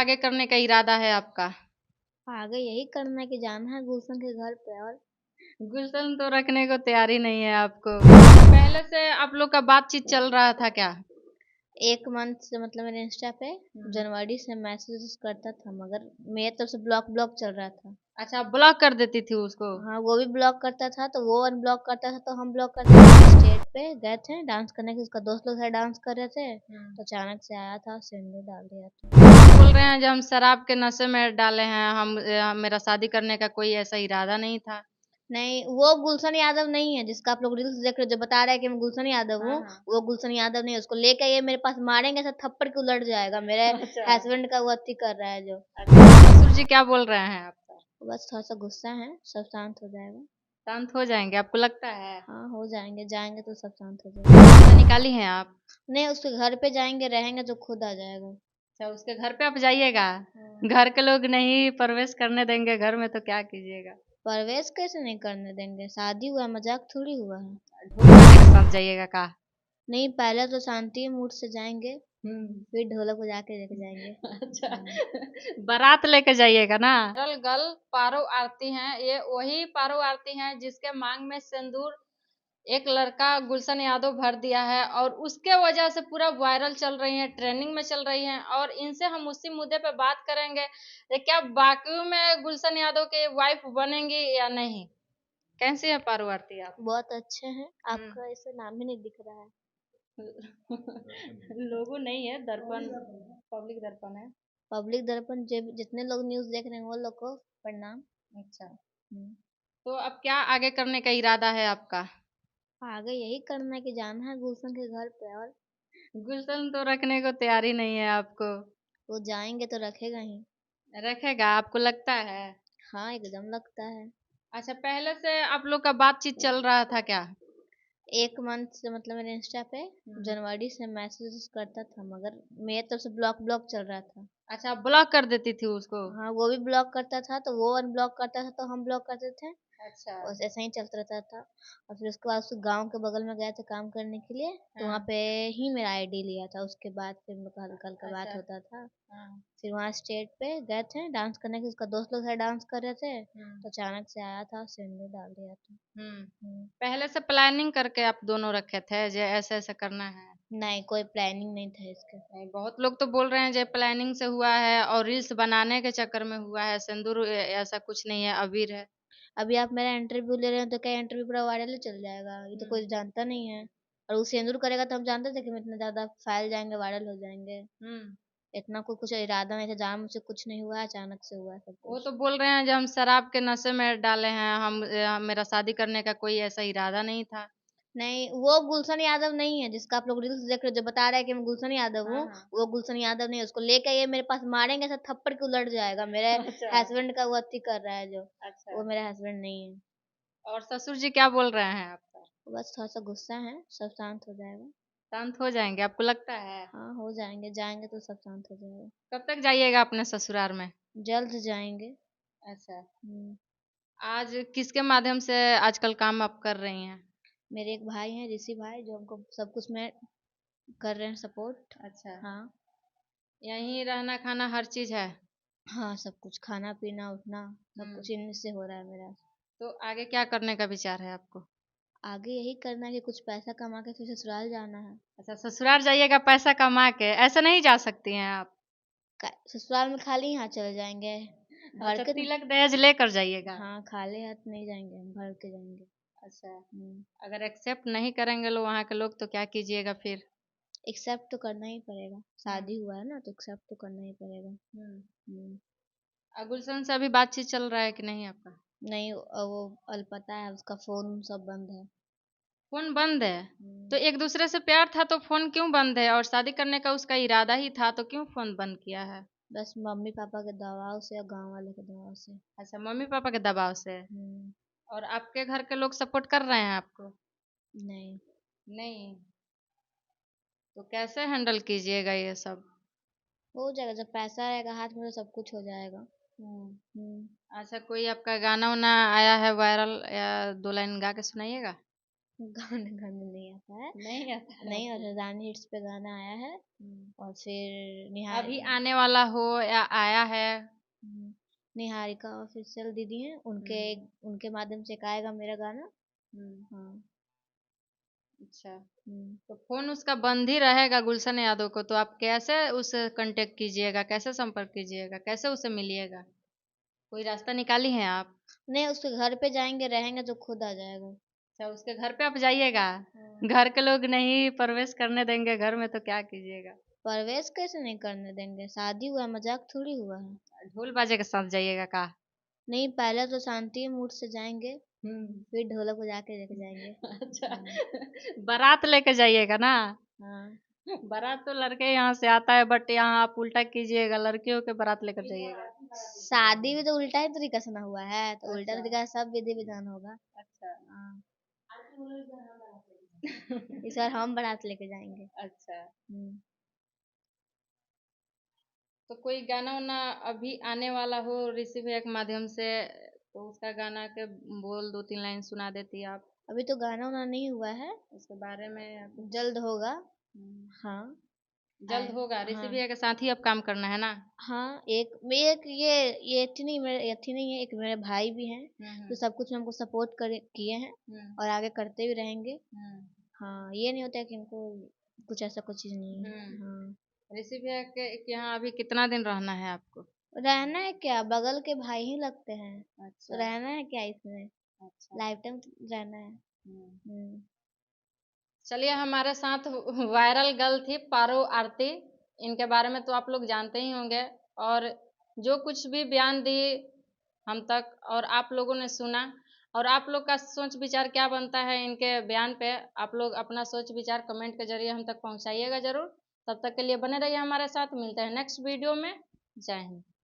आगे करने का इरादा है आपका? आगे यही करना है कि जाना है गुलशन के घर पे। और गुलशन तो रखने को तैयार ही नहीं है आपको। पहले से आप लोग का बातचीत चल रहा था क्या? 1 मंथ से मतलब मेरे इंस्टा पे जनवरी से मैसेज करता था, मगर मेरे तरफ से ब्लॉक चल रहा था। अच्छा, आप ब्लॉक कर देती थी उसको? हाँ, वो भी ब्लॉक करता था तो वो अनब्लॉक करता था तो हम ब्लॉक करते थे। स्टेज पे गए थे डांस करने के, उसका दोस्त लोग डांस कर रहे थे तो अचानक से आया था, सिंदूर डाल दिया था। बोल रहे हैं जो हम शराब के नशे में डाले हैं, मेरा शादी करने का कोई ऐसा इरादा नहीं था। नहीं, वो गुलशन यादव नहीं है जिसका आप लोग रील्स देख रहे हो, जो बता रहा है कि मैं गुलशन यादव हूँ। वो गुलशन यादव नहीं है। उसको लेके ये मेरे पास मारेंगे ऐसा थप्पड़ के उलट जाएगा। मेरे अच्छा। हस्बैंड का वो अति कर रहा है जो। अच्छा, ससुर जी क्या बोल रहे हैं आपका? बस थोड़ा सा गुस्सा है, सब शांत हो जाएगा। शांत हो जाएंगे आपको लगता है? हाँ, हो जाएंगे, जाएंगे तो सब शांत हो जाएगा। तो निकाली हैं आप? नहीं, उसके घर पे जाएंगे, रहेंगे तो खुद आ जाएगा। अच्छा, उसके घर पे आप जाइएगा? हाँ। घर के लोग नहीं प्रवेश करने देंगे घर में तो क्या कीजिएगा? प्रवेश कैसे नहीं करने देंगे? शादी हुआ है, मजाक थोड़ी हुआ है। ढोल वाले के साथ जाइएगा का? नहीं, पहले तो शांति मूड से जाएंगे, हम्म। फिर ढोलक बजा के लेके जाएंगे। अच्छा। बारात लेके जाइएगा ना? गर्ल पारो आरती हैं, ये वही पारो आरती हैं जिसके मांग में सिंदूर एक लड़का गुलशन यादव भर दिया है और उसके वजह से पूरा वायरल चल रही है, ट्रेंडिंग में चल रही हैं। और इनसे हम उसी मुद्दे पे बात करेंगे कि क्या वाकई में गुलशन यादव के वाइफ बनेंगी या नहीं। कैसी है पारो आरती आप? बहुत अच्छे हैं। आपका ऐसा नाम ही नहीं दिख रहा है। लोगो नहीं है, दर्पण, पब्लिक दर्पण है। पब्लिक दर्पण जितने लोग न्यूज़ देख रहे हैं वो लोग को प्रणाम। अच्छा, हम्म। तो अब क्या आगे करने का इरादा है आपका? आगे यही करना है कि जाना है गुलशन के घर पे। और गुलशन तो रखने को तैयार ही नहीं है आपको। वो जाएंगे तो रखेगा ही। रखेगा आपको लगता है? हाँ, एकदम लगता है। अच्छा, पहले से आप लोग का बातचीत चल रहा था क्या? 1 मंथ से मतलब मेरे इंस्टा पे जनवरी से मैसेज करता था, मगर मेरे तरफ से ब्लॉक चल रहा था। अच्छा, आप ब्लॉक कर देती थी उसको? हाँ, वो भी ब्लॉक करता था तो वो अनब्लॉक करता था तो हम ब्लॉक करते थे। अच्छा। बस ऐसा ही चलता रहता था। और फिर उसके बाद उस गाँव के बगल में गए थे काम करने के लिए, तो वहाँ हाँ। पे ही मेरा आईडी लिया था। उसके बाद फिर हम लोग का हल्का-हल्का बात अच्छा। होता था। हाँ। फिर वहाँ स्टेज पे गए थे डांस करने के, उसका दोस्त लोग डांस कर रहे थे हम्म। तो अचानक से आया था, सिंदूर डाल दिया था। हम्म। हुँ। पहले से प्लानिंग करके आप दोनों रखे थे जो ऐसे ऐसे करना है? नहीं, कोई प्लानिंग नहीं था इसका। नहीं, बहुत लोग तो बोल रहे हैं जो प्लानिंग से हुआ है और रील्स बनाने के चक्कर में हुआ है, सिंदूर ऐसा कुछ नहीं है, अबीर है। अभी आप मेरा इंटरव्यू ले रहे हैं तो क्या इंटरव्यू पूरा वायरल ही चल जाएगा? ये तो कोई जानता नहीं है। और वो सिंदूर करेगा तो हम जानते थे कि हम इतना ज़्यादा फैल जाएँगे, वायरल हो जाएँगे। हम्म। इतना कोई कुछ इरादा नहीं था, जानबूझ के कुछ नहीं हुआ है, अचानक से हुआ है सब वो कुछ। तो बोल रहे हैं जो हम शराब के नशे में डाले हैं, मेरा शादी करने का कोई ऐसा इरादा नहीं था। नहीं, वो गुलशन यादव नहीं है जिसका आप लोग रील्स देख रहे हो, जो बता रहा है कि मैं गुलशन यादव हूँ। हाँ। वो गुलशन यादव नहीं है। उसको लेके ये मेरे पास मारेंगे ऐसा थप्पड़ के उलट जाएगा। मेरे अच्छा। हस्बैंड का वो अति कर रहा है जो। अच्छा। वो मेरा हस्बैंड नहीं है। और ससुर जी क्या बोल रहे हैं आपका? बस थोड़ा-सा गुस्सा है, सब शांत हो जाएगा। शांत हो जाएंगे आपको लगता है? हाँ, हो जाएँगे, जाएँगे तो सब शांत हो जाएगा। कब तक जाइएगा अपने ससुराल में? जल्द जाएँगे। अच्छा। हुँ। आज किसके माध्यम से आजकल काम आप कर रही हैं? मेरे एक भाई हैं, ऋषि भाई, जो हमको सब कुछ में कर रहे हैं सपोर्ट। अच्छा। हाँ। यहीं रहना खाना हर चीज है? हाँ, सब कुछ खाना-पीना, उठना, सब हम्म। कुछ इन्हीं से हो रहा है मेरा। तो आगे क्या करने का विचार है आपको? आगे यही करना है कि कुछ पैसा कमा के फिर ससुराल जाना है। अच्छा, ससुराल जाइएगा पैसा कमा के, ऐसे नहीं जा सकती हैं आप? ससुराल में खाली यहाँ चले जाएँगे, भर अच्छा, के तो। तिलक दहेज लेकर जाइएगा? हाँ, खाली हाथ नहीं जाएँगे हम, भर के जाएँगे। अच्छा। हुँ। अगर एक्सेप्ट नहीं करेंगे लोग, वहाँ के लोग, तो क्या कीजिएगा फिर? एक्सेप्ट तो करना ही पड़ेगा, हम्म। शादी हुआ है ना तो एक्सेप्ट तो करना ही पड़ेगा। हम्म। हुँ। गुलशन से अभी बातचीत चल रहा है कि नहीं आपका? नहीं, वो अलपता है, उसका फ़ोन सब बंद है। फोन बंद है? तो हुँ। एक दूसरे से प्यार था तो फोन क्यों बंद है? और शादी करने का उसका इरादा ही था तो क्यों फोन बंद किया है? बस मम्मी-पापा के दबाव से और गाँव वाले के दबाव से। अच्छा, मम्मी पापा के दबाव से? हुँ। और आपके घर के लोग सपोर्ट कर रहे हैं आपको? नहीं, नहीं? तो कैसे हैंडल कीजिएगा ये सब? हो जाएगा, जब पैसा आएगा हाथ में तो सब कुछ हो जाएगा। हम्म। हुँ। अच्छा, कोई आपका गाना वाना आया है वायरल, या दो लाइन गा के सुनाइएगा? गाने गाने नहीं आता है। नहीं आता है? नहीं, और रानी हिट्स पे गाना आया है, और फिर अभी आने वाला हो या आया है? निहारिका ऑफिशियल दीदी हैं, उनके उनके माध्यम से एक आएगा मेरा गाना। हाँ। अच्छा, हम्म। तो फोन उसका बंद ही रहेगा गुलशन यादव को, तो आप कैसे उसे कांटेक्ट कीजिएगा, कैसे संपर्क कीजिएगा, कैसे उसे मिलिएगा? कोई रास्ता निकाली है आप? नहीं, उसके घर पे जाएंगे, रहेंगे तो खुद आ जाएगा। अच्छा, उसके घर पे आप जाइएगा? हाँ। घर के लोग नहीं प्रवेश करने देंगे घर में तो क्या कीजिएगा? प्रवेश कैसे नहीं करने देंगे? शादी हुआ है, मजाक थोड़ी हुआ है। ढोल बाजे के साथ जाइएगा का? नहीं, पहले तो शांति मूड से जाएंगे, हम्म। फिर ढोलक बजा के लेके जाएंगे। अच्छा, बारात लेके जाइएगा ना? हाँ। बारात तो लड़के यहाँ से आता है, बट यहाँ आप उल्टा कीजिएगा, लड़कियों के बारात लेकर जाइएगा। शादी भी तो उल्टा ही तरीका से ना हुआ है, तो उल्टा अच्छा। तरीका से सब विधि विधान होगा। अच्छा। हाँ। इस बार हम बारात लेके जाएंगे। अच्छा, हम्म। तो कोई गाना वाना अभी आने वाला हो ऋषि भैया के माध्यम से, तो उसका गाना के बोल 2-3 लाइन सुना देती आप। अभी तो गाना वाना नहीं हुआ है, उसके बारे में जल्द होगा। हाँ। जल्द होगा। ऋषि हाँ। भैया के साथ ही अब काम करना है ना? हाँ, एक ये अथी नहीं, मेरे अथी नहीं है, एक मेरे भाई भी हैं तो सब कुछ में हमको सपोर्ट करे किए हैं, और आगे करते भी रहेंगे। हाँ, ये नहीं होता है कि इनको कुछ ऐसा कुछ चीज नहीं है। हाँ। ऋषि भैया के यहाँ अभी कितना दिन रहना है आपको? रहना है क्या, बगल के भाई ही लगते हैं, तो अच्छा। रहना है क्या इसमें, अच्छा। लाइफ टाइम रहना है। चलिए, हमारे साथ वायरल गर्ल थी पारो आरती। इनके बारे में तो आप लोग जानते ही होंगे, और जो कुछ भी बयान दी हम तक और आप लोगों ने सुना, और आप लोग का सोच विचार क्या बनता है इनके बयान पे, आप लोग अपना सोच विचार कमेंट के जरिए हम तक पहुंचाइएगा जरूर। तब तक के लिए बने रहिए हमारे साथ, मिलते हैं नेक्स्ट वीडियो में। जय हिंद।